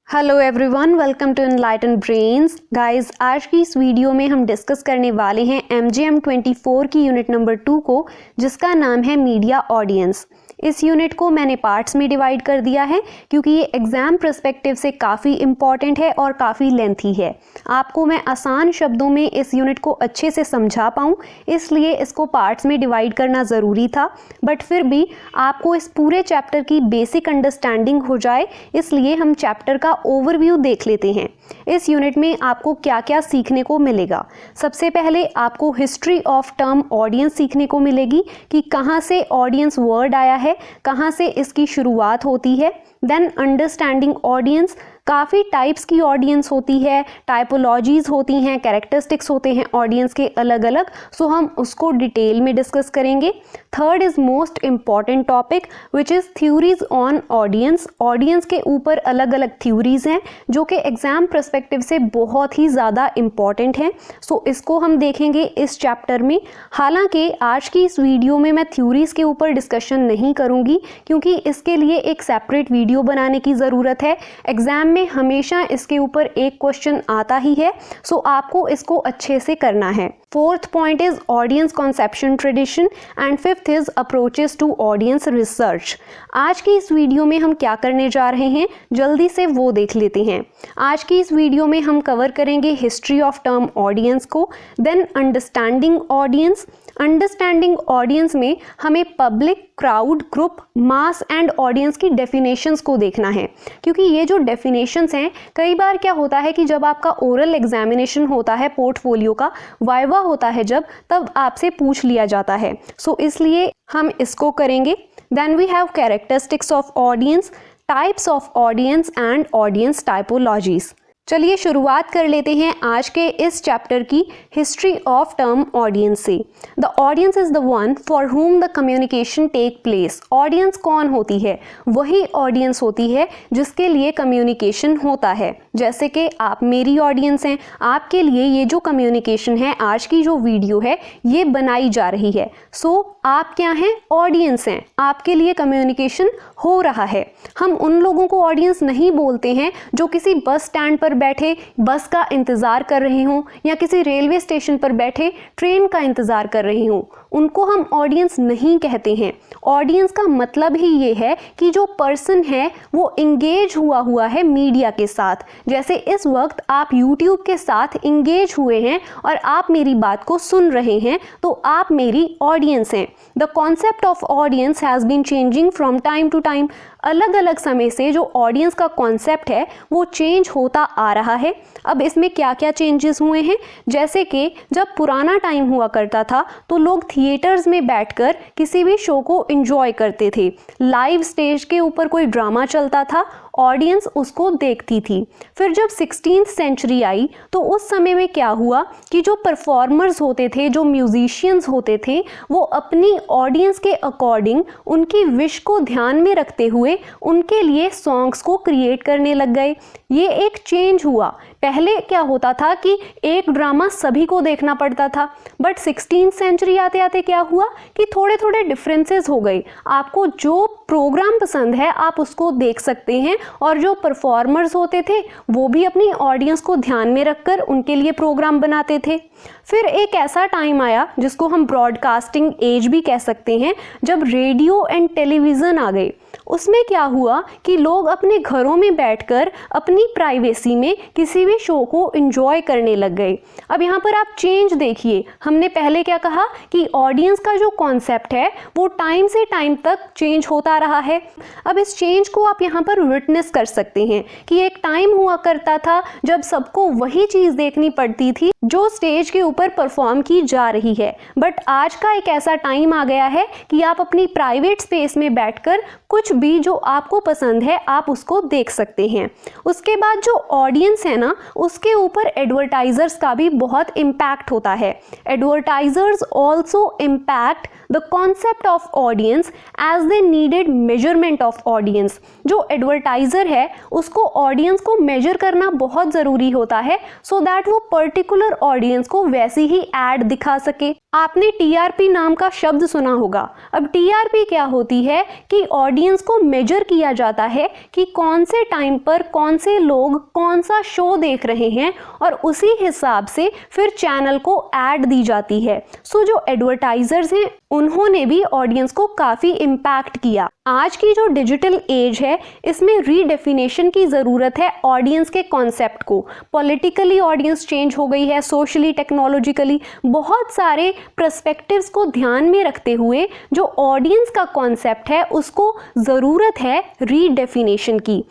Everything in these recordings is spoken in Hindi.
Hello everyone, welcome to enlighten brains. Guys, आज की इस वीडियो में हम डिस्कस करने वाले हैं MGM 24 की यूनिट नंबर 2 को, जिसका नाम है मीडिया ऑडियंस। इस यूनिट को मैंने पार्ट्स में डिवाइड कर दिया है क्योंकि ये एग्जाम पर्सपेक्टिव से काफ़ी इम्पॉर्टेंट है और काफ़ी लेंथी है। आपको मैं आसान शब्दों में इस यूनिट को अच्छे से समझा पाऊँ, इसलिए इसको पार्ट्स में डिवाइड करना ज़रूरी था। बट फिर भी आपको इस पूरे चैप्टर की बेसिक अंडरस्टैंडिंग हो जाए, इसलिए हम चैप्टर का ओवरव्यू देख लेते हैं। इस यूनिट में आपको क्या क्या सीखने को मिलेगा। सबसे पहले आपको हिस्ट्री ऑफ टर्म ऑडियंस सीखने को मिलेगी कि कहाँ से ऑडियंस वर्ड आया है, कहाँ से इसकी शुरुआत होती है। देन अंडरस्टैंडिंग ऑडियंस, काफ़ी टाइप्स की ऑडियंस होती है, टाइपोलॉजीज़ होती हैं, कैरेक्टरिस्टिक्स होते हैं ऑडियंस के अलग अलग, सो हम उसको डिटेल में डिस्कस करेंगे। Third is most important topic which is theories on audience. Audience के ऊपर अलग अलग थ्योरीज हैं जो कि एग्जाम पर्सपेक्टिव से बहुत ही ज़्यादा इम्पॉर्टेंट हैं, सो इसको हम देखेंगे इस चैप्टर में। हालांकि आज की इस वीडियो में मैं थ्योरीज के ऊपर डिस्कशन नहीं करूँगी क्योंकि इसके लिए एक सेपरेट वीडियो बनाने की ज़रूरत है। एग्जाम में हमेशा इसके ऊपर एक क्वेश्चन आता ही है, सो आपको इसको अच्छे से करना है। Fourth point is audience conception tradition and fifth is approaches to audience research. आज की इस वीडियो में हम क्या करने जा रहे हैं, जल्दी से वो देख लेते हैं। आज की इस वीडियो में हम कवर करेंगे हिस्ट्री ऑफ टर्म ऑडियंस को, then understanding audience. Understanding audience में हमें public, crowd, group, mass and audience की डेफिनेशंस को देखना है, क्योंकि ये जो डेफिनेशंस हैं, कई बार क्या होता है कि जब आपका ओरल एग्जामिनेशन होता है, पोर्टफोलियो का वाइवा होता है जब, तब आपसे पूछ लिया जाता है, सो इसलिए हम इसको करेंगे। Then we have characteristics of audience, types of audience and audience typologies. चलिए शुरुआत कर लेते हैं आज के इस चैप्टर की हिस्ट्री ऑफ टर्म ऑडियंस से। The audience is the one for whom the communication take place. Audience कौन होती है? वही ऑडियंस होती है जिसके लिए कम्युनिकेशन होता है। जैसे कि आप मेरी ऑडियंस हैं, आपके लिए ये जो कम्युनिकेशन है, आज की जो वीडियो है, ये बनाई जा रही है। सो आप क्या हैं? ऑडियंस हैं। आपके लिए कम्युनिकेशन हो रहा है। हम उन लोगों को ऑडियंस नहीं बोलते हैं जो किसी बस स्टैंड पर बैठे बस का इंतज़ार कर रहे हों या किसी रेलवे स्टेशन पर बैठे ट्रेन का इंतज़ार कर रहे हों, उनको हम ऑडियंस नहीं कहते हैं। ऑडियंस का मतलब ही ये है कि जो पर्सन है वो इंगेज हुआ है मीडिया के साथ। जैसे इस वक्त आप यूट्यूब के साथ इंगेज हुए हैं और आप मेरी बात को सुन रहे हैं, तो आप मेरी ऑडियंस हैं। The concept of audience has been changing from time to time. अलग अलग समय से जो ऑडियंस का कॉन्सेप्ट है वो चेंज होता आ रहा है। अब इसमें क्या क्या चेंजेस हुए हैं, जैसे कि जब पुराना टाइम हुआ करता था तो लोग थिएटर्स में बैठकर किसी भी शो को एंजॉय करते थे। लाइव स्टेज के ऊपर कोई ड्रामा चलता था, ऑडियंस उसको देखती थी। फिर जब 16th सेंचुरी आई तो उस समय में क्या हुआ कि जो परफॉर्मर्स होते थे, जो म्यूजिशियंस होते थे, वो अपनी ऑडियंस के अकॉर्डिंग उनकी विश को ध्यान में रखते हुए उनके लिए सॉन्ग्स को क्रिएट करने लग गए। ये एक चेंज हुआ। पहले क्या होता था कि एक ड्रामा सभी को देखना पड़ता था, बट 16th सेंचुरी आते आते क्या हुआ कि थोड़े थोड़े डिफरेंसेस हो गए। आपको जो प्रोग्राम पसंद है आप उसको देख सकते हैं, और जो परफॉर्मर्स होते थे वो भी अपनी ऑडियंस को ध्यान में रखकर उनके लिए प्रोग्राम बनाते थे। फिर एक ऐसा टाइम आया जिसको हम ब्रॉडकास्टिंग एज भी कह सकते हैं, जब रेडियो एंड टेलीविज़न आ गए। उसमें क्या हुआ कि लोग अपने घरों में बैठकर अपनी प्राइवेसी में किसी भी शो को एंजॉय करने लग गए। अब यहाँ पर आप चेंज देखिए। हमने पहले क्या कहा कि ऑडियंस का जो कॉन्सेप्ट है वो टाइम से टाइम तक चेंज होता रहा है। अब इस चेंज को आप यहाँ पर विटनेस कर सकते हैं कि एक टाइम हुआ करता था जब सबको वही चीज़ देखनी पड़ती थी जो स्टेज के ऊपर परफॉर्म की जा रही है, बट आज का एक ऐसा टाइम आ गया है कि आप अपनी प्राइवेट स्पेस में बैठकर कुछ भी जो आपको पसंद है आप उसको देख सकते हैं। उसके बाद जो ऑडियंस है ना, उसके ऊपर एडवर्टाइजर्स का भी बहुत इम्पैक्ट होता है। Advertisers also impact the concept of audience as they needed measurement of audience. जो एडवर्टाइजर है उसको ऑडियंस को मेजर करना बहुत ज़रूरी होता है, सो दैट वो पर्टिकुलर ऑडियंस को वैसी ही एड दिखा सके। आपने टीआरपी नाम का शब्द सुना होगा। अब टीआरपी क्या होती है कि ऑडियंस को मेजर किया जाता है कि कौन से टाइम पर कौन से लोग कौन सा शो देख रहे हैं और उसी हिसाब से फिर चैनल को ऐड दी जाती है। सो जो एडवर्टाइजर्स हैं उन्होंने भी ऑडियंस को काफ़ी इम्पैक्ट किया। आज की जो डिजिटल एज है इसमें रीडेफिनेशन की ज़रूरत है ऑडियंस के कॉन्सेप्ट को। पॉलिटिकली ऑडियंस चेंज हो गई है, सोशली, टेक्नोलॉजिकली, बहुत सारे पर्सपेक्टिव्स को ध्यान में रखते हुए जो ऑडियंस का कॉन्सेप्ट है उसको ज़रूरत है रीडेफिनेशन की।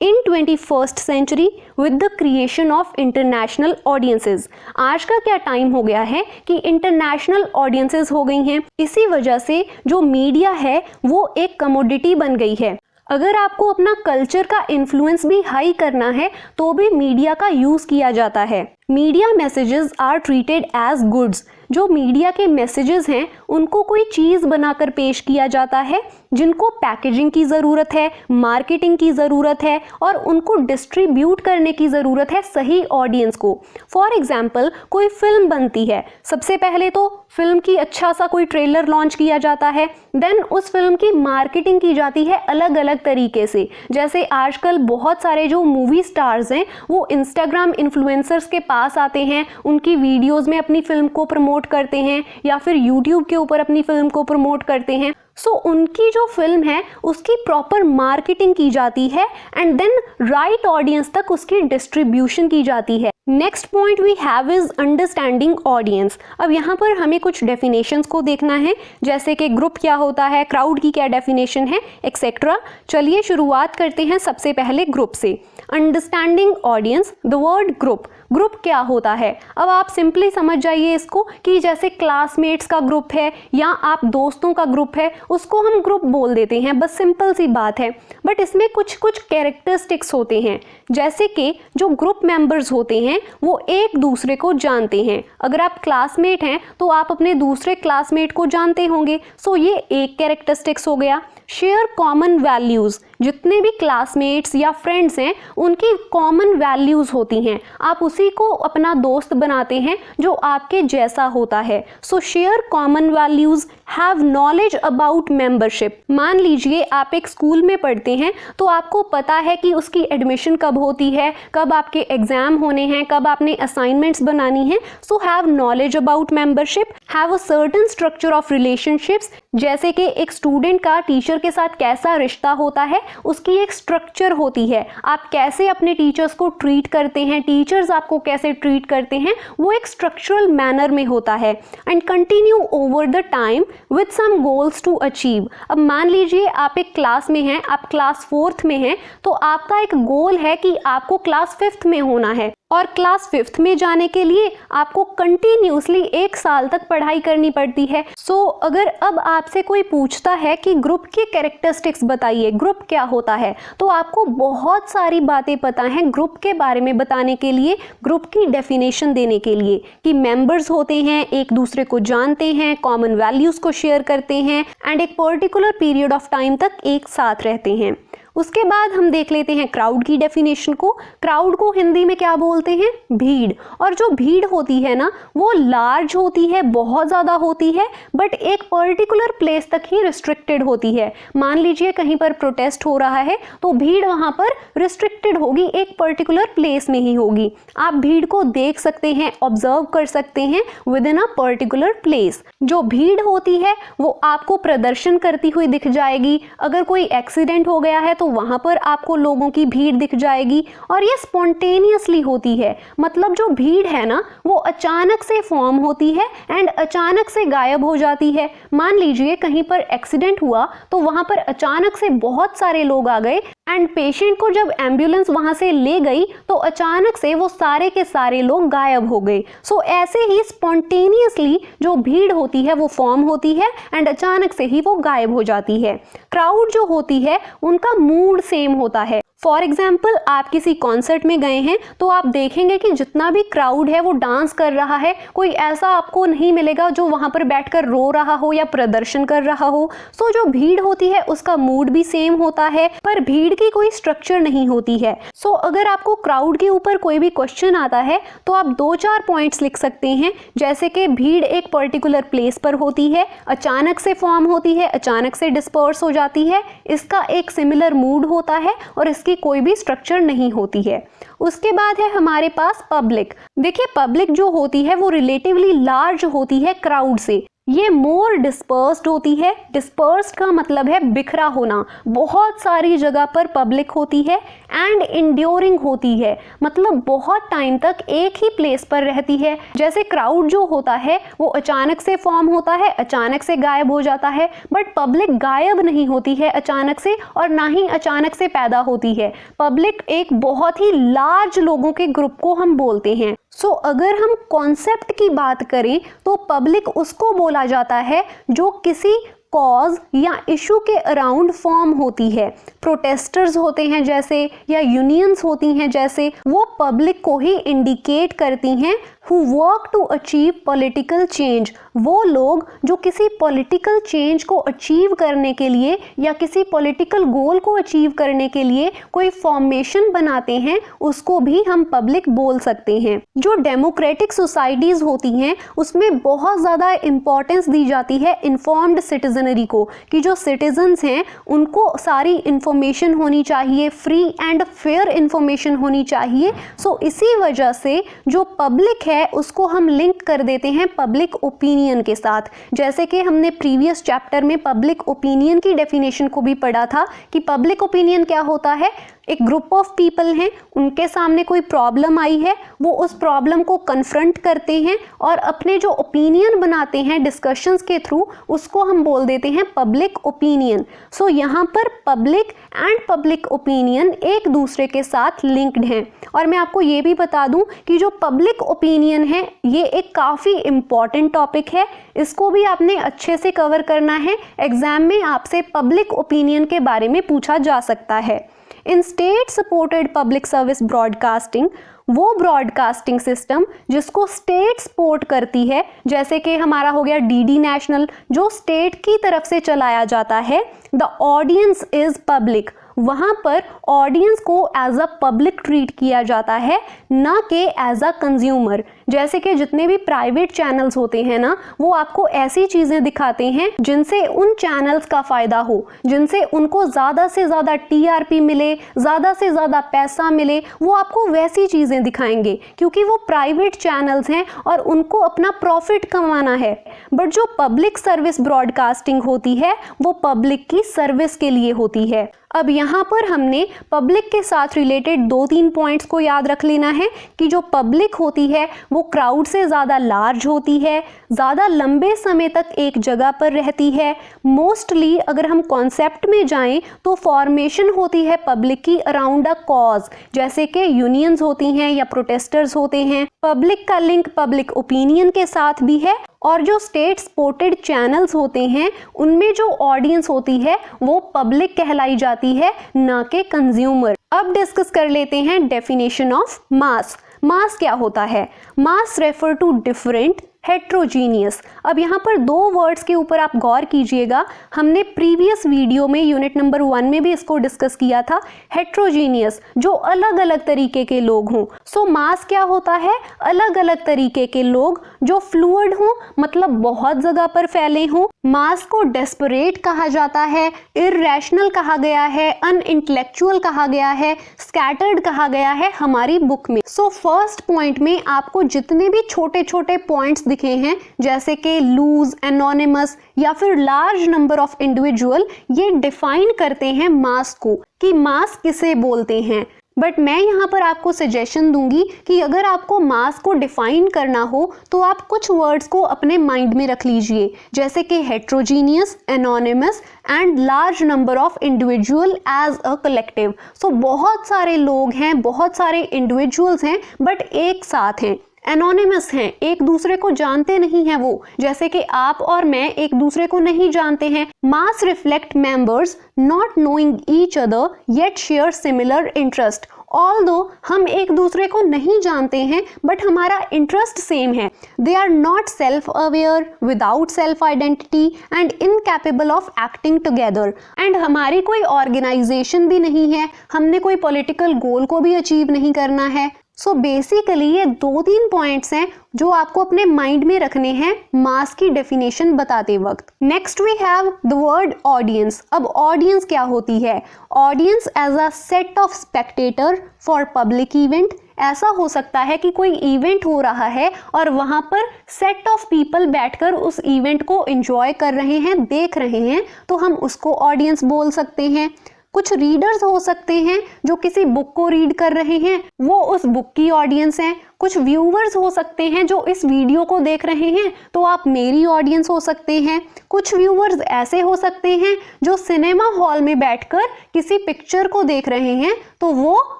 In 21st century with the creation of international audiences, आज का क्या टाइम हो गया है कि इंटरनेशनल ऑडियंसेस हो गई हैं। इसी वजह से जो मीडिया है वो एक कमोडिटी बन गई है। अगर आपको अपना कल्चर का इन्फ्लुएंस भी हाई करना है तो भी मीडिया का यूज़ किया जाता है। Media messages are treated as goods. जो मीडिया के मैसेजेस हैं उनको कोई चीज़ बनाकर पेश किया जाता है जिनको पैकेजिंग की ज़रूरत है, मार्केटिंग की ज़रूरत है और उनको डिस्ट्रीब्यूट करने की ज़रूरत है सही ऑडियंस को। फॉर एग्जाम्पल, कोई फिल्म बनती है, सबसे पहले तो फिल्म की अच्छा सा कोई ट्रेलर लॉन्च किया जाता है, देन उस फिल्म की मार्केटिंग की जाती है अलग अलग तरीके से। जैसे आजकल बहुत सारे जो मूवी स्टार्स हैं वो इंस्टाग्राम इन्फ्लुएंसर्स के पास आते हैं, उनकी वीडियोज़ में अपनी फिल्म को प्रमोट करते हैं या फिर यूट्यूब के ऊपर अपनी फिल्म को प्रमोट करते हैं। सो उनकी जो फिल्म है उसकी प्रॉपर मार्केटिंग की जाती है एंड देन राइट ऑडियंस तक उसकी डिस्ट्रीब्यूशन की जाती है। Next point we have is understanding audience. अब यहाँ पर हमें कुछ डेफिनेशंस को देखना है, जैसे कि ग्रुप क्या होता है, क्राउड की क्या डेफिनेशन है, एक्सेट्रा। चलिए शुरुआत करते हैं सबसे पहले ग्रुप से। Understanding audience, the word group. Group क्या होता है? अब आप सिंपली समझ जाइए इसको कि जैसे क्लासमेट्स का ग्रुप है या आप दोस्तों का ग्रुप है उसको हम ग्रुप बोल देते हैं, बस सिंपल सी बात है। बट इसमें कुछ कुछ कैरेक्टरिस्टिक्स होते हैं, जैसे कि जो ग्रुप मेंबर्स होते हैं वो एक दूसरे को जानते हैं। अगर आप क्लासमेट हैं तो आप अपने दूसरे क्लासमेट को जानते होंगे, सो ये एक कैरेक्टरिस्टिक्स हो गया। शेयर कॉमन वैल्यूज़, जितने भी क्लासमेट्स या फ्रेंड्स हैं उनकी कॉमन वैल्यूज़ होती हैं, आप उसी को अपना दोस्त बनाते हैं जो आपके जैसा होता है। सो share common values, have knowledge about membership. मान लीजिए आप एक स्कूल में पढ़ते हैं तो आपको पता है कि उसकी एडमिशन कब होती है, कब आपके एग्जाम होने हैं, कब आपने असाइनमेंट्स बनानी हैं। So have knowledge about membership, have a certain structure of relationships, जैसे कि एक स्टूडेंट का टीचर के साथ कैसा रिश्ता होता है उसकी एक स्ट्रक्चर होती है। आप कैसे अपने टीचर्स को ट्रीट करते हैं, टीचर्स आपको कैसे ट्रीट करते हैं, वो एक स्ट्रक्चरल मैनर में होता है। And continue over the time with some goals to achieve. अब मान लीजिए आप एक क्लास में हैं, आप क्लास 4th में हैं, तो आपका एक गोल है कि आपको क्लास 5th में होना है और क्लास 5th में जाने के लिए आपको कंटिन्यूसली 1 साल तक पढ़ाई करनी पड़ती है। सो अगर अब आपसे कोई पूछता है कि ग्रुप की कैरेक्टरिस्टिक्स बताइए, ग्रुप क्या होता है, तो आपको बहुत सारी बातें पता हैं ग्रुप के बारे में बताने के लिए, ग्रुप की डेफिनेशन देने के लिए कि मेंबर्स होते हैं, एक दूसरे को जानते हैं, कॉमन वैल्यूज़ को शेयर करते हैं एंड एक पर्टिकुलर पीरियड ऑफ टाइम तक एक साथ रहते हैं। उसके बाद हम देख लेते हैं क्राउड की डेफिनेशन को। क्राउड को हिंदी में क्या बोलते हैं? भीड़। और जो भीड़ होती है ना वो लार्ज होती है, बहुत ज़्यादा होती है, बट एक पर्टिकुलर प्लेस तक ही रिस्ट्रिक्टेड होती है। मान लीजिए कहीं पर प्रोटेस्ट हो रहा है तो भीड़ वहाँ पर रिस्ट्रिक्टेड होगी, एक पर्टिकुलर प्लेस में ही होगी। आप भीड़ को देख सकते हैं, ऑब्जर्व कर सकते हैं with in a particular place. जो भीड़ होती है वो आपको प्रदर्शन करती हुई दिख जाएगी। अगर कोई एक्सीडेंट हो गया है तो वहां पर आपको लोगों की भीड़ दिख जाएगी और ये स्पॉन्टेनियसली होती है। मतलब जो भीड़ है ना वो अचानक से फॉर्म होती है एंड अचानक से गायब हो जाती है। मान लीजिए कहीं पर एक्सीडेंट हुआ तो वहां पर अचानक से बहुत सारे लोग आ गए एंड पेशेंट को जब एम्बुलेंस वहां से ले गई तो अचानक से वो सारे के सारे लोग गायब हो गए। सो ऐसे ही स्पॉन्टेनियसली जो भीड़ होती है वो फॉर्म होती है एंड अचानक से ही वो गायब हो जाती है। क्राउड जो होती है उनका मूड सेम होता है। फॉर एग्जाम्पल आप किसी कॉन्सर्ट में गए हैं तो आप देखेंगे कि जितना भी क्राउड है वो डांस कर रहा है, कोई ऐसा आपको नहीं मिलेगा जो वहाँ पर बैठकर रो रहा हो या प्रदर्शन कर रहा हो। सो जो भीड़ होती है उसका मूड भी सेम होता है, पर भीड़ की कोई स्ट्रक्चर नहीं होती है। सो अगर आपको क्राउड के ऊपर कोई भी क्वेश्चन आता है तो आप 2-4 पॉइंट्स लिख सकते हैं, जैसे कि भीड़ एक पर्टिकुलर प्लेस पर होती है, अचानक से फॉर्म होती है, अचानक से डिस्पर्स हो जाती है, इसका एक सिमिलर मूड होता है और इसकी कोई भी स्ट्रक्चर नहीं होती है। उसके बाद है हमारे पास पब्लिक। देखिए पब्लिक जो होती है वो रिलेटिवली लार्ज होती है क्राउड से, ये मोर डिस्पर्स्ड होती है। डिस्पर्स्ड का मतलब है बिखरा होना, बहुत सारी जगह पर पब्लिक होती है। एंड इंड्योरिंग होती है, मतलब बहुत टाइम तक एक ही प्लेस पर रहती है। जैसे क्राउड जो होता है वो अचानक से फॉर्म होता है, अचानक से गायब हो जाता है, बट पब्लिक गायब नहीं होती है अचानक से, और ना ही अचानक से पैदा होती है। पब्लिक एक बहुत ही लार्ज लोगों के ग्रुप को हम बोलते हैं। सो अगर हम कॉन्सेप्ट की बात करें तो पब्लिक उसको बोला जाता है जो किसी कॉज या इशू के अराउंड फॉर्म होती है। प्रोटेस्टर्स होते हैं जैसे, या यूनियंस होती हैं जैसे, वो पब्लिक को ही इंडिकेट करती हैं who work to achieve political change। वो लोग जो किसी पॉलिटिकल चेंज को अचीव करने के लिए या किसी पॉलिटिकल गोल को अचीव करने के लिए कोई फॉर्मेशन बनाते हैं, उसको भी हम पब्लिक बोल सकते हैं। जो डेमोक्रेटिक सोसाइटीज होती हैं उसमें बहुत ज़्यादा इंपॉर्टेंस दी जाती है इन्फॉर्म्ड सिटीजनरी को, कि जो सिटीजन्स हैं उनको सारी इंफॉर्मेशन होनी चाहिए, फ्री एंड फेयर इंफॉर्मेशन होनी चाहिए। सो इसी वजह से जो पब्लिक है उसको हम लिंक कर देते हैं पब्लिक ओपिनियन के साथ। जैसे कि हमने प्रीवियस चैप्टर में पब्लिक ओपिनियन की डेफिनेशन को भी पढ़ा था कि पब्लिक ओपिनियन क्या होता है। एक ग्रुप ऑफ पीपल हैं, उनके सामने कोई प्रॉब्लम आई है, वो उस प्रॉब्लम को कन्फ्रंट करते हैं और अपने जो ओपिनियन बनाते हैं डिस्कशंस के थ्रू, उसको हम बोल देते हैं पब्लिक ओपिनियन। सो यहाँ पर पब्लिक एंड पब्लिक ओपिनियन एक दूसरे के साथ लिंक्ड हैं। और मैं आपको ये भी बता दूं कि जो पब्लिक ओपिनियन है ये एक काफ़ी इम्पॉर्टेंट टॉपिक है, इसको भी आपने अच्छे से कवर करना है। एग्जाम में आपसे पब्लिक ओपिनियन के बारे में पूछा जा सकता है। इन state supported public service broadcasting, वो ब्रॉडकास्टिंग सिस्टम जिसको स्टेट सपोर्ट करती है, जैसे कि हमारा हो गया डीडी नेशनल, जो स्टेट की तरफ से चलाया जाता है। द ऑडियंस इज पब्लिक, वहाँ पर ऑडियंस को एज अ पब्लिक ट्रीट किया जाता है, ना कि एज अ कंज्यूमर। जैसे कि जितने भी प्राइवेट चैनल्स होते हैं ना, वो आपको ऐसी चीज़ें दिखाते हैं जिनसे उन चैनल्स का फ़ायदा हो, जिनसे उनको ज़्यादा से ज़्यादा टीआरपी मिले, ज़्यादा से ज़्यादा पैसा मिले, वो आपको वैसी चीज़ें दिखाएंगे क्योंकि वो प्राइवेट चैनल्स हैं और उनको अपना प्रॉफिट कमाना है। बट जो पब्लिक सर्विस ब्रॉडकास्टिंग होती है वो पब्लिक की सर्विस के लिए होती है। अब यहाँ पर हमने पब्लिक के साथ रिलेटेड 2-3 पॉइंट्स को याद रख लेना है कि जो पब्लिक होती है वो क्राउड से ज़्यादा लार्ज होती है, ज़्यादा लंबे समय तक एक जगह पर रहती है। मोस्टली अगर हम कॉन्सेप्ट में जाएं तो फॉर्मेशन होती है पब्लिक की अराउंड अ कॉज, जैसे कि यूनियंस होती हैं या प्रोटेस्टर्स होते हैं। पब्लिक का लिंक पब्लिक ओपिनियन के साथ भी है। और जो स्टेट सपोर्टेड चैनल्स होते हैं उनमें जो ऑडियंस होती है वो पब्लिक कहलाई जाती है, ना कि कंज्यूमर। अब डिस्कस कर लेते हैं डेफिनेशन ऑफ मास। मास क्या होता है? मास रेफर टू डिफरेंट हेट्रोजीनियस। अब यहाँ पर 2 वर्ड्स के ऊपर आप गौर कीजिएगा, हमने प्रीवियस वीडियो में यूनिट नंबर 1 में भी इसको डिस्कस किया था। हेट्रोजीनियस, जो अलग अलग तरीके के लोग हों। सो मास क्या होता है? अलग अलग तरीके के लोग जो फ्लूइड हों, मतलब बहुत जगह पर फैले हों। मास को डेस्परेट कहा जाता है, इररेशनल कहा गया है, अनइंटेलेक्चुअल कहा गया है, स्कैटर्ड कहा गया है हमारी बुक में। सो फर्स्ट पॉइंट में आपको जितने भी छोटे छोटे पॉइंट्स दिखे हैं, जैसे कि लूज, एनोनिमस या फिर लार्ज नंबर ऑफ इंडिविजुअल, ये डिफाइन करते हैं मास को, कि मास किसे बोलते हैं। बट मैं यहाँ पर आपको सजेशन दूंगी कि अगर आपको मास को डिफाइन करना हो तो आप कुछ वर्ड्स को अपने माइंड में रख लीजिए, जैसे कि heterogeneous, anonymous and large number of individual as a collective. So बहुत सारे लोग हैं, बहुत सारे इंडिविजुअल्स हैं, बट एक साथ हैं। एनोनिमस हैं, एक दूसरे को जानते नहीं हैं वो, जैसे कि आप और मैं एक दूसरे को नहीं जानते हैं। Mass reflect members not knowing each other yet share similar interest. Although हम एक दूसरे को नहीं जानते हैं बट हमारा इंटरेस्ट सेम है। They are not self aware, without self identity and incapable of acting together. And हमारी कोई ऑर्गेनाइजेशन भी नहीं है, हमने कोई पॉलिटिकल गोल को भी अचीव नहीं करना है। सो बेसिकली ये 2-3 पॉइंट्स हैं जो आपको अपने माइंड में रखने हैं मास की डेफिनेशन बताते वक्त। Next we have the word audience. अब ऑडियंस क्या होती है? Audience as a set of spectator for public event. ऐसा हो सकता है कि कोई इवेंट हो रहा है और वहां पर सेट ऑफ पीपल बैठकर उस इवेंट को एंजॉय कर रहे हैं, देख रहे हैं, तो हम उसको ऑडियंस बोल सकते हैं। कुछ रीडर्स हो सकते हैं जो किसी बुक को रीड कर रहे हैं, वो उस बुक की ऑडियंस हैं। कुछ व्यूवर्स हो सकते हैं जो इस वीडियो को देख रहे हैं, तो आप मेरी ऑडियंस हो सकते हैं। कुछ व्यूवर्स ऐसे हो सकते हैं जो सिनेमा हॉल में बैठकर किसी पिक्चर को देख रहे हैं, तो वो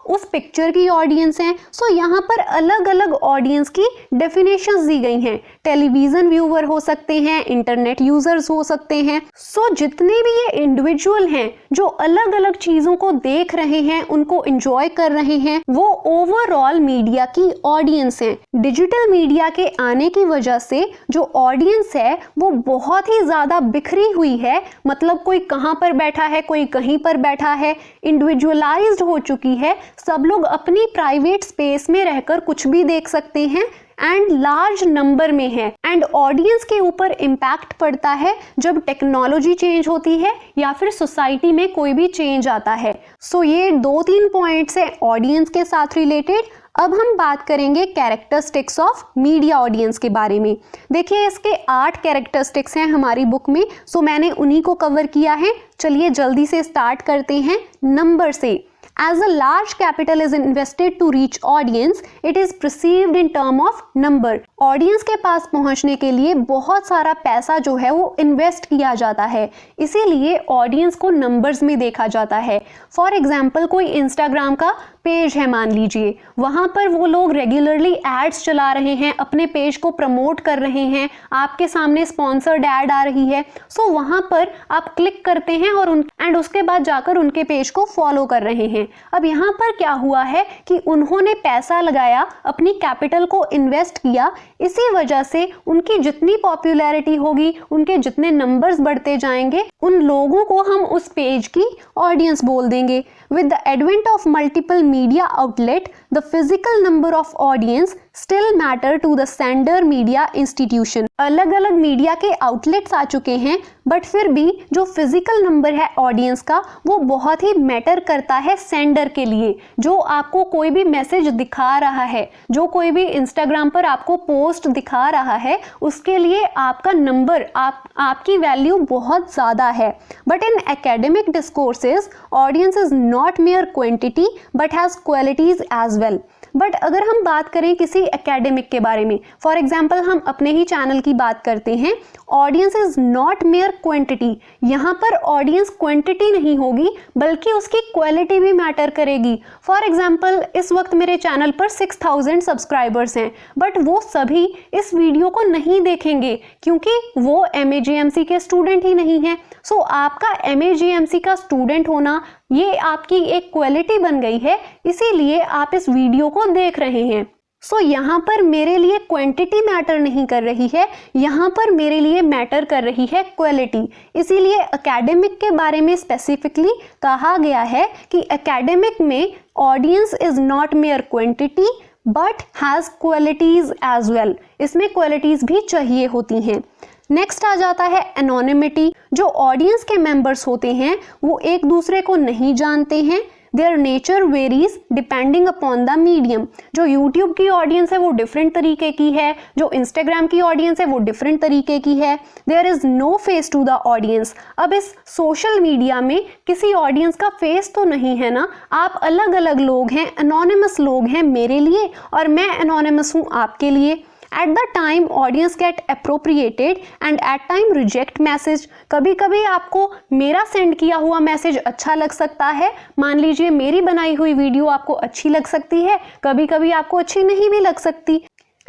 उस पिक्चर की ऑडियंस हैं। सो यहाँ पर अलग अलग ऑडियंस की डेफिनेशंस दी गई हैं। टेलीविजन व्यूवर हो सकते हैं, इंटरनेट यूजर्स हो सकते हैं। सो जितने भी ये इंडिविजुअल हैं जो अलग अलग चीजों को देख रहे हैं, उनको एंजॉय कर रहे हैं, वो ओवरऑल मीडिया की ऑडियंस हैं। डिजिटल मीडिया के आने की वजह से जो ऑडियंस है वो बहुत ही ज्यादा बिखरी हुई है। मतलब कोई कहां पर बैठा है, कोई कहीं पर बैठा है, इंडिविजुअलाइज्ड हो चुकी है। सब लोग अपनी प्राइवेट स्पेस में रहकर कुछ भी देख सकते हैं एंड लार्ज नंबर में है। एंड ऑडियंस के ऊपर इम्पैक्ट पड़ता है जब टेक्नोलॉजी चेंज होती है या फिर सोसाइटी में कोई भी चेंज आता है। सो ये 2-3 पॉइंट्स है ऑडियंस के साथ रिलेटेड। अब हम बात करेंगे कैरेक्टरिस्टिक्स ऑफ मीडिया ऑडियंस के बारे में। देखिए इसके 8 कैरेक्टरिस्टिक्स हैं हमारी बुक में, सो मैंने उन्हीं को कवर किया है। चलिए जल्दी से स्टार्ट करते हैं नंबर से। As a large capital is invested to reach audience, it is perceived in term of number. Audience के पास पहुंचने के लिए बहुत सारा पैसा जो है वो इन्वेस्ट किया जाता है, इसीलिए ऑडियंस को नंबर्स में देखा जाता है। फॉर एग्जाम्पल कोई इंस्टाग्राम का पेज है मान लीजिए, वहां पर वो लोग रेगुलरली एड्स चला रहे हैं, अपने पेज को प्रमोट कर रहे हैं, आपके सामने स्पॉन्सर्ड एड आ रही है। सो वहां पर आप क्लिक करते हैं और उसके बाद जाकर उनके पेज को फॉलो कर रहे हैं। अब यहाँ पर क्या हुआ है कि उन्होंने पैसा लगाया, अपनी कैपिटल को इन्वेस्ट किया, इसी वजह से उनकी जितनी पॉपुलैरिटी होगी, उनके जितने नंबर्स बढ़ते जाएंगे, उन लोगों को हम उस पेज की ऑडियंस बोल देंगे। With the advent of multiple media outlet, the physical number of audience still matter to the sender media institution. अलग अलग मीडिया के आउटलेट्स आ चुके हैं, बट फिर भी जो फिजिकल नंबर है ऑडियंस का वो बहुत ही मैटर करता है सेंडर के लिए। जो आपको कोई भी मैसेज दिखा रहा है, जो कोई भी इंस्टाग्राम पर आपको पोस्ट दिखा रहा है, उसके लिए आपका नंबर, आपकी वैल्यू बहुत ज़्यादा है। But in academic discourses audience is not mere quantity but has qualities as well. But अगर हम बात करें किसी एकेडमिक के बारे में, फॉर एग्जाम्पल हम अपने ही चैनल की बात करते हैं, audience is not mere quantity. यहाँ पर ऑडियंस क्वांटिटी नहीं होगी बल्कि उसकी क्वालिटी भी मैटर करेगी। फॉर एग्जाम्पल इस वक्त मेरे चैनल पर 6000 सब्सक्राइबर्स हैं, बट वो सभी इस वीडियो को नहीं देखेंगे क्योंकि वो MAGMC के स्टूडेंट ही नहीं है। सो आपका MAGMC का स्टूडेंट होना ये आपकी एक क्वालिटी बन गई है, इसीलिए आप इस वीडियो को देख रहे हैं। सो यहाँ पर मेरे लिए क्वांटिटी मैटर नहीं कर रही है, यहाँ पर मेरे लिए मैटर कर रही है क्वालिटी। इसीलिए एकेडमिक के बारे में स्पेसिफिकली कहा गया है कि एकेडमिक में audience is not mere quantity but has qualities as well. इसमें क्वालिटीज भी चाहिए होती हैं। नेक्स्ट आ जाता है एनोनिमिटी। जो ऑडियंस के मेंबर्स होते हैं वो एक दूसरे को नहीं जानते हैं। Their nature varies depending upon the medium. जो यूट्यूब की ऑडियंस है वो डिफरेंट तरीके की है, जो इंस्टाग्राम की ऑडियंस है वो डिफरेंट तरीके की है। There is no face to the audience. अब इस सोशल मीडिया में किसी ऑडियंस का फेस तो नहीं है ना, आप अलग अलग लोग हैं, एनोनिमस लोग हैं मेरे लिए और मैं एनोनिमस हूँ आपके लिए। At the time audience get appropriated and at time reject message। कभी कभी आपको मेरा सेंड किया हुआ मैसेज अच्छा लग सकता है, मान लीजिए मेरी बनाई हुई वीडियो आपको अच्छी लग सकती है, कभी कभी आपको अच्छी नहीं भी लग सकती।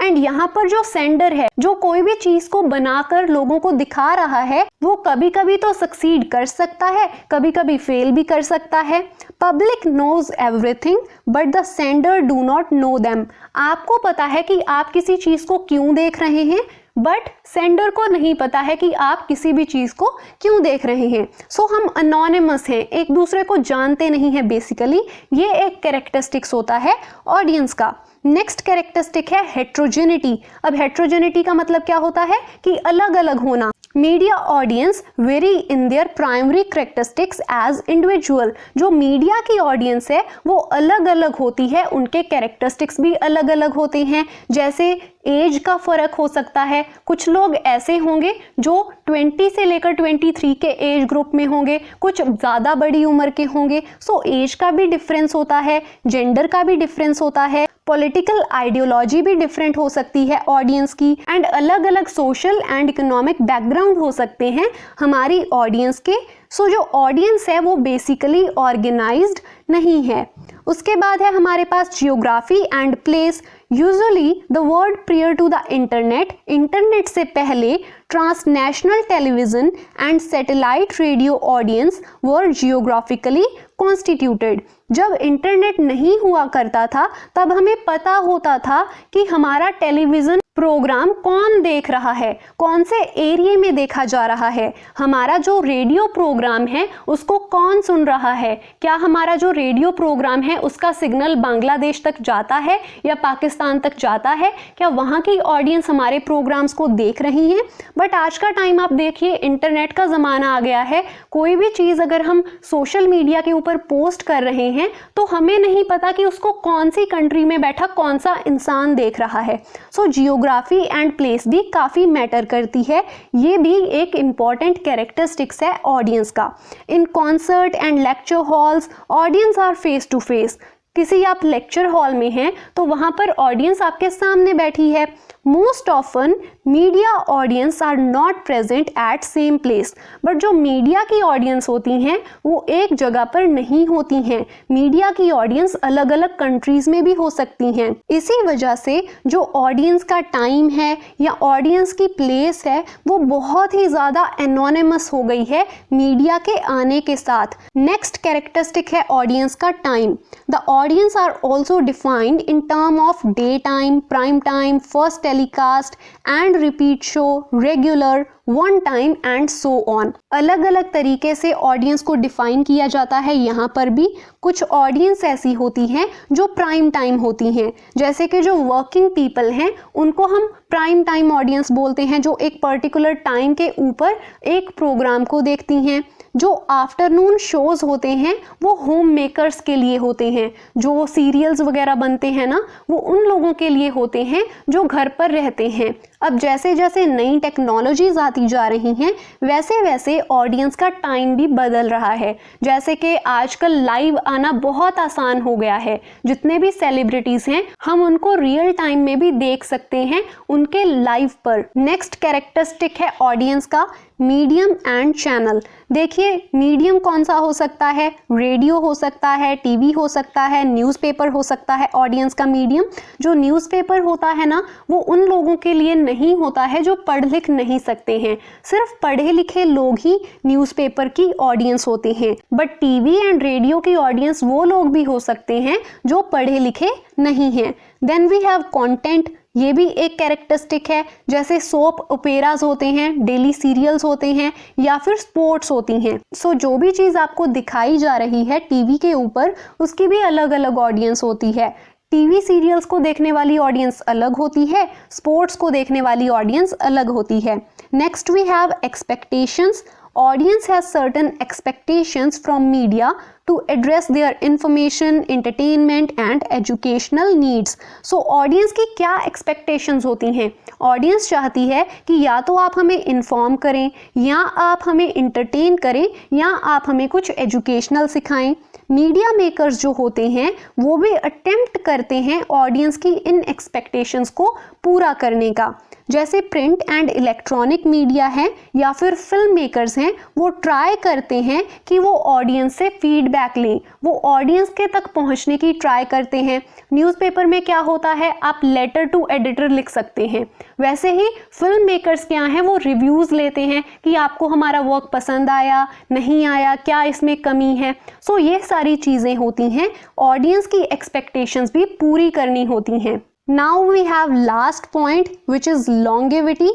एंड यहाँ पर जो सेंडर है, जो कोई भी चीज को बनाकर लोगों को दिखा रहा है, वो कभी कभी तो सक्सीड कर सकता है, कभी कभी फेल भी कर सकता है। Public knows everything but the sender do not know them. आपको पता है कि आप किसी चीज को क्यों देख रहे हैं, बट सेंडर को नहीं पता है कि आप किसी भी चीज को क्यों देख रहे हैं। सो हम अनोनिमस हैं, एक दूसरे को जानते नहीं हैं बेसिकली। ये एक कैरेक्टरिस्टिक्स होता है ऑडियंस का। नेक्स्ट कैरेक्टरिस्टिक है हेट्रोजेनिटी। अब हेट्रोजेनिटी का मतलब क्या होता है कि अलग अलग होना। Media audience vary in their primary characteristics as individual. जो मीडिया की ऑडियंस है वो अलग अलग होती है, उनके कैरेक्टरिस्टिक्स भी अलग अलग होते हैं। जैसे एज का फर्क हो सकता है, कुछ लोग ऐसे होंगे जो 20 से लेकर 23 के एज ग्रुप में होंगे, कुछ ज़्यादा बड़ी उम्र के होंगे। सो एज का भी डिफरेंस होता है, जेंडर का भी डिफरेंस होता है, पॉलिटिकल आइडियोलॉजी भी डिफरेंट हो सकती है ऑडियंस की, एंड अलग अलग सोशल एंड इकोनॉमिक बैकग्राउंड हो सकते हैं हमारी ऑडियंस के। सो जो ऑडियंस है वो बेसिकली ऑर्गेनाइज्ड नहीं है। उसके बाद है हमारे पास geography and place. Usually the word prior to the internet से पहले transnational television and satellite radio audience were geographically constituted. जब इंटरनेट नहीं हुआ करता था तब हमें पता होता था कि हमारा टेलीविजन प्रोग्राम कौन देख रहा है, कौन से एरिया में देखा जा रहा है, हमारा जो रेडियो प्रोग्राम है उसको कौन सुन रहा है, क्या हमारा जो रेडियो प्रोग्राम है उसका सिग्नल बांग्लादेश तक जाता है या पाकिस्तान तक जाता है, क्या वहाँ की ऑडियंस हमारे प्रोग्राम्स को देख रही है। बट आज का टाइम आप देखिए, इंटरनेट का ज़माना आ गया है। कोई भी चीज़ अगर हम सोशल मीडिया के ऊपर पोस्ट कर रहे हैं तो हमें नहीं पता कि उसको कौन सी कंट्री में बैठा कौन सा इंसान देख रहा है। सो जियोग्राफी एंड प्लेस भी काफ़ी मैटर करती है, ये भी एक इम्पॉर्टेंट कैरेक्टरिस्टिक्स है ऑडियंस का। In concert and lecture halls audience are face to face. किसी आप लेक्चर हॉल में हैं तो वहाँ पर ऑडियंस आपके सामने बैठी है। Most often media audience are not present at same place. But जो मीडिया की ऑडियंस होती हैं वो एक जगह पर नहीं होती हैं। मीडिया की ऑडियंस अलग अलग कंट्रीज में भी हो सकती हैं। इसी वजह से जो ऑडियंस का टाइम है या ऑडियंस की प्लेस है वो बहुत ही ज़्यादा एनोनिमस हो गई है मीडिया के आने के साथ। नेक्स्ट कैरेक्टरिस्टिक है ऑडियंस का time. The audience are also defined in term of day time, prime time, first telecast and repeat show, regular, one time and so on. अलग अलग तरीके से ऑडियंस को डिफाइन किया जाता है। यहाँ पर भी कुछ ऑडियंस ऐसी होती हैं जो प्राइम टाइम होती हैं, जैसे कि जो वर्किंग पीपल हैं उनको हम प्राइम टाइम ऑडियंस बोलते हैं, जो एक पर्टिकुलर टाइम के ऊपर एक प्रोग्राम को देखती हैं। जो आफ्टरनून शोज होते हैं वो होम मेकर्स के लिए होते हैं, जो सीरियल्स वगैरह बनते हैं ना वो उन लोगों के लिए होते हैं जो घर पर रहते हैं। अब जैसे जैसे नई टेक्नोलॉजीज आती जा रही हैं वैसे वैसे ऑडियंस का टाइम भी बदल रहा है। जैसे कि आजकल लाइव आना बहुत आसान हो गया है, जितने भी सेलिब्रिटीज हैं हम उनको रियल टाइम में भी देख सकते हैं उनके लाइव पर। नेक्स्ट कैरेक्टरिस्टिक है ऑडियंस का मीडियम एंड चैनल। देखिए मीडियम कौन सा हो सकता है, रेडियो हो सकता है, टीवी हो सकता है, न्यूज़पेपर हो सकता है। ऑडियंस का मीडियम जो न्यूज़पेपर होता है ना वो उन लोगों के लिए नहीं होता है जो पढ़ लिख नहीं सकते हैं, सिर्फ पढ़े लिखे लोग ही न्यूज़पेपर की ऑडियंस होते हैं। बट टीवी एंड रेडियो की ऑडियंस वो लोग भी हो सकते हैं जो पढ़े लिखे नहीं हैं। देन वी हैव कंटेंट, ये भी एक कैरेक्टरिस्टिक है। जैसे सोप ओपेराज होते हैं, डेली सीरियल्स होते हैं या फिर स्पोर्ट्स होती हैं। सो जो भी चीज़ आपको दिखाई जा रही है टीवी के ऊपर उसकी भी अलग अलग ऑडियंस होती है। टीवी सीरियल्स को देखने वाली ऑडियंस अलग होती है, स्पोर्ट्स को देखने वाली ऑडियंस अलग होती है। Next we have expectations. Audience has certain expectations from media to address their information, entertainment and educational needs. So audience की क्या expectations होती हैं? Audience चाहती है कि या तो आप हमें inform करें या आप हमें entertain करें या आप हमें कुछ educational सिखाएं। मीडिया मेकर्स जो होते हैं वो भी अटेम्प्ट करते हैं ऑडियंस की इन एक्सपेक्टेशंस को पूरा करने का। जैसे प्रिंट एंड इलेक्ट्रॉनिक मीडिया है या फिर फिल्म मेकर्स हैं वो ट्राई करते हैं कि वो ऑडियंस से फीडबैक फीडबैक लें, वो ऑडियंस के तक पहुंचने की ट्राई करते हैं। न्यूज़पेपर में क्या होता है, आप लेटर टू एडिटर लिख सकते हैं, वैसे ही फिल्म मेकर्स क्या हैं, वो रिव्यूज़ लेते हैं कि आपको हमारा वर्क पसंद आया, नहीं आया, क्या इसमें कमी है। सो ये सारी चीज़ें होती हैं, ऑडियंस की एक्सपेक्टेशंस भी पूरी करनी होती हैं। Now we have last point, which is longevity.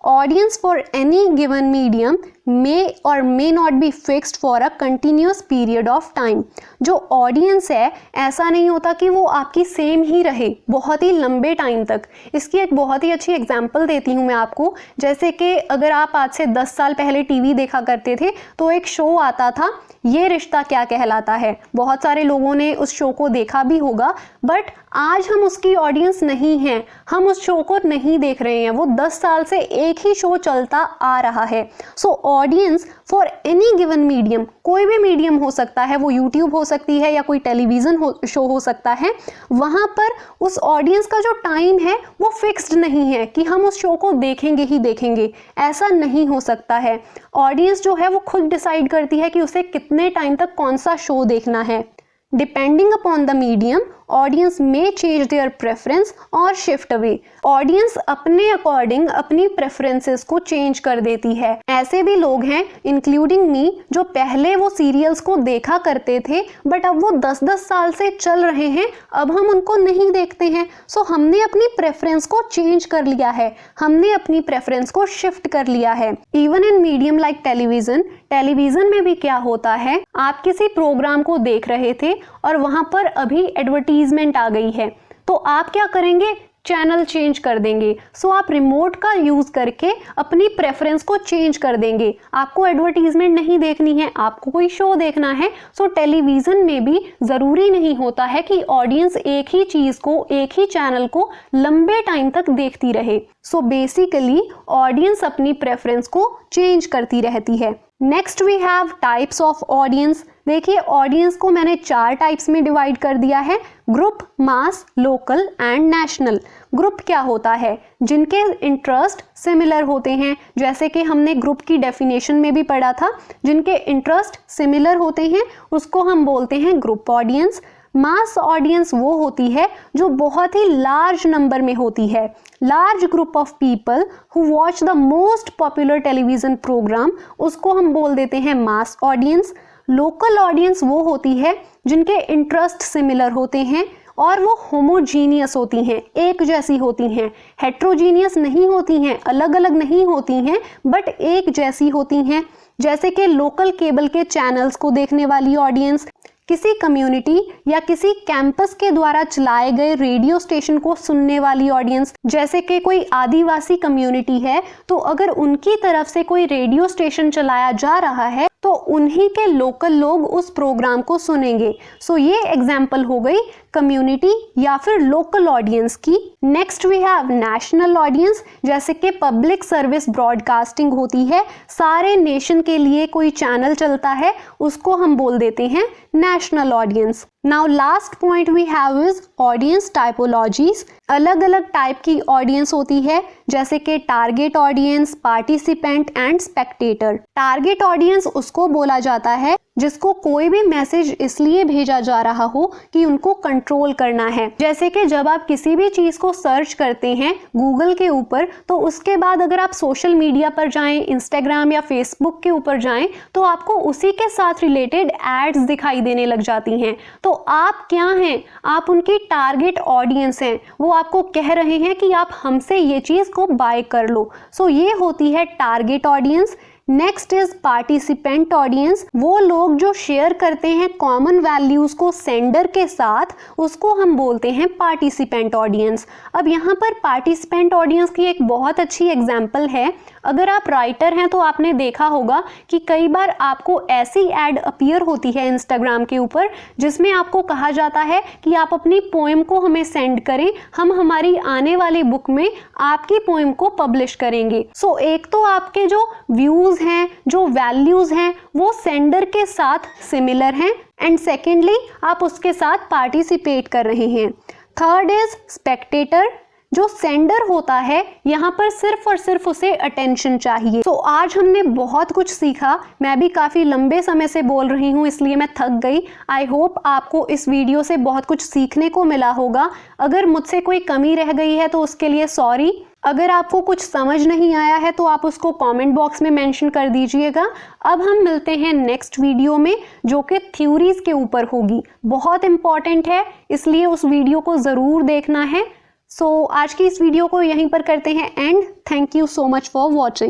Audience for any given medium may or may not be fixed for a continuous period of time. जो ऑडियंस है ऐसा नहीं होता कि वो आपकी सेम ही रहे बहुत ही लंबे टाइम तक। इसकी एक बहुत ही अच्छी एग्जांपल देती हूँ मैं आपको। जैसे कि अगर आप आज से 10 साल पहले टीवी देखा करते थे तो एक शो आता था, ये रिश्ता क्या कहलाता है। बहुत सारे लोगों ने उस शो को देखा भी होगा, बट आज हम उसकी ऑडियंस नहीं हैं, हम उस शो को नहीं देख रहे हैं। वो 10 साल से एक ही शो चलता आ रहा है। So audience for any given medium, कोई भी मीडियम हो सकता है, वो यूट्यूब हो सकती है या कोई टेलीविज़न शो हो सकता है, वहाँ पर उस ऑडियंस का जो टाइम है वो फिक्स्ड नहीं है कि हम उस शो को देखेंगे ही देखेंगे, ऐसा नहीं हो सकता है। ऑडियंस जो है वो खुद डिसाइड करती है कि उसे कितने टाइम तक कौन सा शो देखना है। Depending upon the medium, audience में चेंज देयर प्रेफरेंस और शिफ्ट अवे। ऑडियंस अपने अकॉर्डिंग अपनी प्रेफरेंसेस को चेंज कर देती है। ऐसे भी लोग हैं इंक्लूडिंग मी जो पहले वो सीरियल्स को देखा करते थे, बट अब वो 10-10 साल से चल रहे हैं, अब हम उनको नहीं देखते हैं। सो हमने अपनी प्रेफरेंस को चेंज कर लिया है, हमने अपनी प्रेफरेंस को शिफ्ट कर लिया है। Even in medium like television, television में भी क्या होता है, आप किसी प्रोग्राम को देख रहे थे और वहां पर अभी एडवर्टीजमेंट आ गई है, तो आप क्या करेंगे, चैनल चेंज कर देंगे। सो आप रिमोट का यूज करके अपनी प्रेफरेंस को चेंज कर देंगे। आपको एडवर्टीजमेंट नहीं देखनी है, आपको कोई शो देखना है। सो टेलीविजन में भी जरूरी नहीं होता है कि ऑडियंस एक ही चीज को, एक ही चैनल को लंबे टाइम तक देखती रहे। सो बेसिकली ऑडियंस अपनी प्रेफरेंस को चेंज करती रहती है। Next we have types of audience. देखिए ऑडियंस को मैंने 4 टाइप्स में डिवाइड कर दिया है, group, mass, local and national. Group क्या होता है, जिनके इंटरेस्ट सिमिलर होते हैं, जैसे कि हमने ग्रुप की डेफिनेशन में भी पढ़ा था, जिनके इंटरेस्ट सिमिलर होते हैं उसको हम बोलते हैं ग्रुप ऑडियंस। मास ऑडियंस वो होती है जो बहुत ही लार्ज नंबर में होती है, large group of people who watch the most popular television program, उसको हम बोल देते हैं मास ऑडियंस। लोकल ऑडियंस वो होती है जिनके इंटरेस्ट सिमिलर होते हैं और वो होमोजीनियस होती हैं, एक जैसी होती हैं, हेट्रोजीनियस नहीं होती हैं, अलग अलग नहीं होती हैं, बट एक जैसी होती हैं। जैसे कि लोकल केबल के चैनल्स को देखने वाली ऑडियंस, किसी कम्युनिटी या किसी कैंपस के द्वारा चलाए गए रेडियो स्टेशन को सुनने वाली ऑडियंस। जैसे कि कोई आदिवासी कम्युनिटी है तो अगर उनकी तरफ से कोई रेडियो स्टेशन चलाया जा रहा है तो उन्हीं के लोकल लोग उस प्रोग्राम को सुनेंगे। सो ये एग्जाम्पल हो गई कम्युनिटी या फिर लोकल ऑडियंस की। Next we have national audience, जैसे कि पब्लिक सर्विस ब्रॉडकास्टिंग होती है, सारे नेशन के लिए कोई चैनल चलता है, उसको हम बोल देते हैं national audience. Now last point we have is audience typologies. अलग अलग टाइप की ऑडियंस होती है, जैसे कि target audience, participant and spectator. Target audience उसको बोला जाता है जिसको कोई भी मैसेज इसलिए भेजा जा रहा हो कि उनको कंट्रोल करना है। जैसे कि जब आप किसी भी चीज को सर्च करते हैं गूगल के ऊपर, तो उसके बाद अगर आप सोशल मीडिया पर जाएं, इंस्टाग्राम या फेसबुक के ऊपर जाएं, तो आपको उसी के साथ रिलेटेड एड्स दिखाई देने लग जाती हैं। तो आप क्या हैं, आप उनकी टारगेट ऑडियंस हैं। वो आपको कह रहे हैं कि आप हमसे ये चीज को बाय कर लो। सो ये होती है target audience. Next is participant audience. वो लोग जो शेयर करते हैं कॉमन वैल्यूज को सेंडर के साथ, उसको हम बोलते हैं पार्टिसिपेंट ऑडियंस। अब यहाँ पर पार्टिसिपेंट ऑडियंस की एक बहुत अच्छी एग्जांपल है। अगर आप राइटर हैं तो आपने देखा होगा कि कई बार आपको ऐसी एड अपीयर होती है इंस्टाग्राम के ऊपर जिसमें आपको कहा जाता है कि आप अपनी पोएम को हमें सेंड करें, हम हमारी आने वाली बुक में आपकी पोएम को पब्लिश करेंगे। सो एक तो आपके जो व्यूज हैं, जो वैल्यूज हैं, वो सेंडर के साथ सिमिलर हैं, एंड सेकेंडली आप उसके साथ पार्टिसिपेट कर रहे हैं। Third is Spectator. जो सेंडर होता है यहाँ पर सिर्फ और सिर्फ उसे अटेंशन चाहिए। तो आज हमने बहुत कुछ सीखा। मैं भी काफ़ी लंबे समय से बोल रही हूँ इसलिए मैं थक गई। आई होप आपको इस वीडियो से बहुत कुछ सीखने को मिला होगा। अगर मुझसे कोई कमी रह गई है तो उसके लिए सॉरी। अगर आपको कुछ समझ नहीं आया है तो आप उसको कमेंट बॉक्स में मेंशन कर दीजिएगा। अब हम मिलते हैं नेक्स्ट वीडियो में जो कि थ्योरीज के ऊपर होगी। बहुत इंपॉर्टेंट है इसलिए उस वीडियो को ज़रूर देखना है। सो आज की इस वीडियो को यहीं पर करते हैं and. Thank you so much for watching.